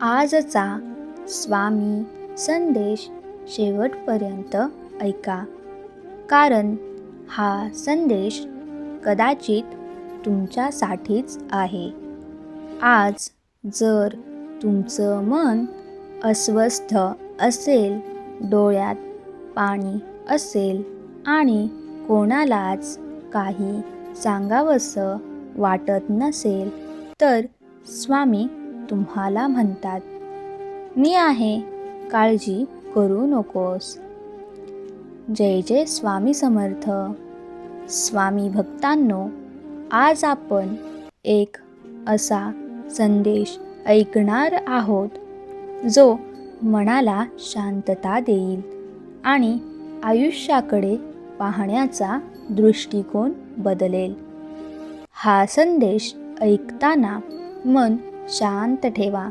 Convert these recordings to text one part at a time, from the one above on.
आजचा स्वामी संदेश शेवटपर्यंत ऐका, कारण हा संदेश कदाचित तुमच्यासाठीच आहे. आज जर तुमचं मन अस्वस्थ असेल, डोळ्यात पाणी असेल आणि कोणालाच काही सांगावंसं वाटत नसेल, तर स्वामी तुम्हाला म्हणतात, मी आहे, काळजी करू नकोस. जय जय स्वामी समर्थ. स्वामी भक्तांनो, आज आपण एक असा संदेश ऐकणार आहोत जो मनाला शांतता देईल आणि आयुष्याकडे पाहण्याचा दृष्टिकोन बदलेल. हा संदेश ऐकताना मन शांत ठेवा,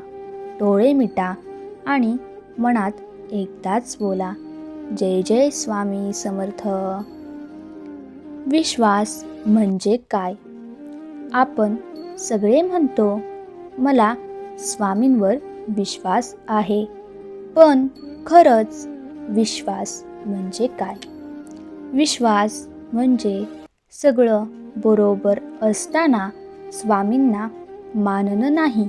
डोळे मिटा आणि मनात एकदाच बोला, जय जय स्वामी समर्थ. विश्वास म्हणजे काय? आपण सगळे म्हणतो, मला स्वामींवर विश्वास आहे, पण खरंच विश्वास म्हणजे काय? विश्वास म्हणजे सगळं बरोबर असताना स्वामींना मानणं नाही,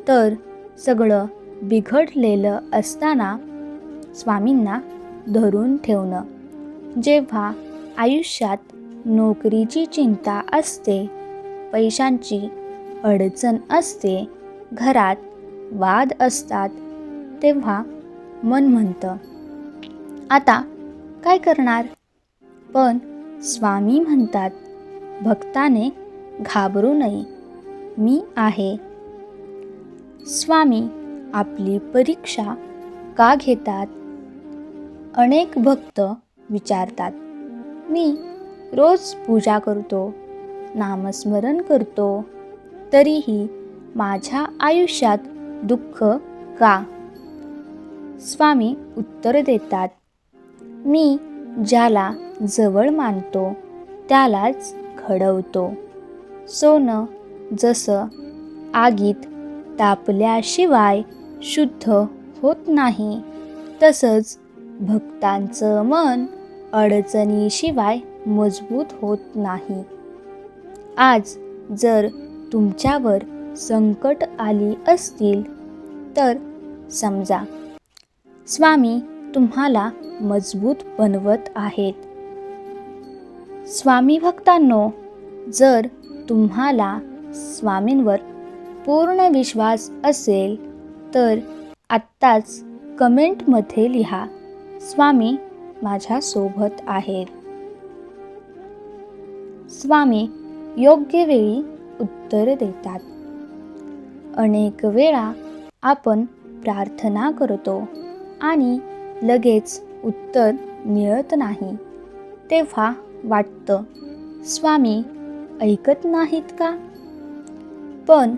तर सगळं बिघडलेलं असताना स्वामींना धरून ठेवणं. जेव्हा आयुष्यात नोकरीची चिंता असते, पैशांची अडचण असते, घरात वाद असतात, तेव्हा मन म्हणतं, आता काय करणार? पण स्वामी म्हणतात, भक्ताने घाबरू नये, मी आहे. स्वामी आपली परीक्षा का घेतात? अनेक भक्त विचारतात, मी रोज पूजा करतो, नामस्मरण करतो, तरीही माझ्या आयुष्यात दुःख का? स्वामी उत्तर देतात, मी ज्याला जवळ मानतो त्यालाच घडवतो. सोनं जसं आगीत तापल्याशिवाय शुद्ध होत नाही, तसंच भक्तांचं मन अडचणीशिवाय मजबूत होत नाही. आज जर तुमच्यावर संकट आली असतील, तर समजा स्वामी तुम्हाला मजबूत बनवत आहेत. स्वामी भक्तांनो, जर तुम्हाला स्वामींवर पूर्ण विश्वास असेल, तर आत्ताच कमेंटमध्ये लिहा, स्वामी माझ्यासोबत आहेत. स्वामी योग्य वेळी उत्तर देतात. अनेक वेळा आपण प्रार्थना करतो आणि लगेच उत्तर मिळत नाही, तेव्हा वाटतं, स्वामी ऐकत नाहीत का? पण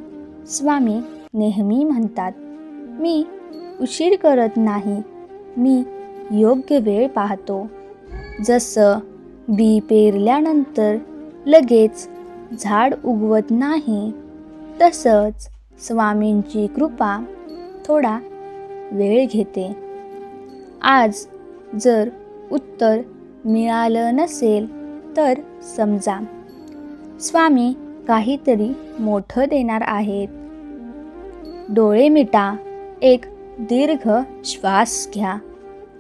स्वामी नेहमी म्हणतात, मी उशीर करत नाही, मी योग्य वेळ पाहतो. जसं बी पेरल्यानंतर लगेच झाड उगवत नाही, तसंच स्वामींची कृपा थोडा वेळ घेते. आज जर उत्तर मिळालं नसेल, तर समजा स्वामी काहीतरी मोठं देणार आहेत. डोळे मिटा, एक दीर्घ श्वास घ्या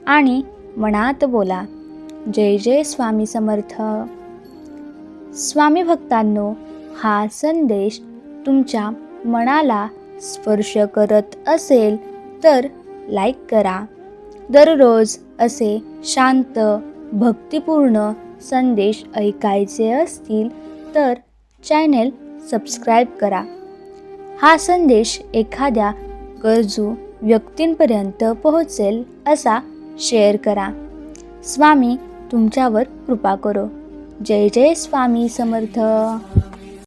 आणि मनात बोला, जय जय स्वामी समर्थ. स्वामी भक्तांनो, हा संदेश तुमच्या मनाला स्पर्श करत असेल तर लाईक करा. दररोज असे शांत, भक्तिपूर्ण संदेश ऐकायचे असतील तर चॅनेल सबस्क्राईब करा. हा संदेश एखाद्या गरजू व्यक्तींपर्यंत पोहोचेल असा शेअर करा. स्वामी तुमच्यावर कृपा करो. जय जय स्वामी समर्थ.